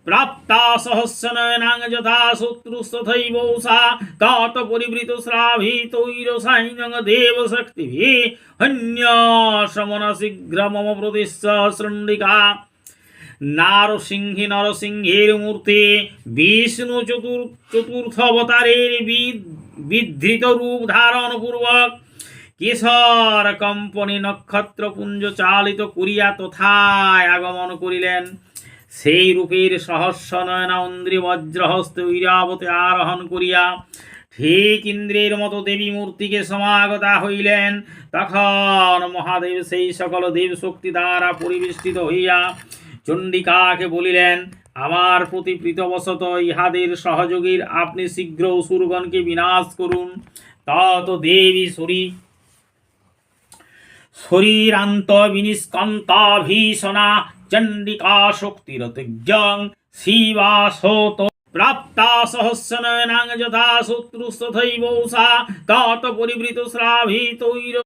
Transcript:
প্রাপ্তা সহস্রনয়নাং যথা শত্রুস্তথৈবৌষা কাত পরিবৃত শ্রাভিতৈরসাইনং দেব শক্তিভি হন্যসমন শীঘ্র মম প্রতিশ্চ শৃণ্ডিকা নরসিংহের মূর্তি বিষ্ণু চতুর্থ অবতারের বিধৃত রূপ ধারণ পূর্বক কেশর কম্পনী নক্ষত্রপুঞ্জ চালিত করিয়া তথায় আগমন করিলেন। সেই রূপের সহস্র নয়না ইন্দ্রিয় বজ্রহস্ত ঐরাবতে আরোহণ করিয়া ঠিক ইন্দ্রের মতো দেবী মূর্তিকে সমাগতা হইলেন। তখন মহাদেব সেই সকল দেব শক্তি দ্বারা পরিবেষ্টিত হইয়া চণ্ডিকাকে বলিলেন, আমার প্রতি প্রীতবশত ইহাদের সহযোগীর আপনি শীঘ্র অসুরগণকে বিনাশ করুন। তত দেবী শরীরান্ত বিনিষ্কন্তা ভীষণা চণ্ডিকা শক্তিরতিজ্ঞং শিবাসোত প্রাপ্তা সহস্রনয়নাং যথা শত্রুস্তথৈবৌষা কাত পরিবৃত শ্রাভিতৈর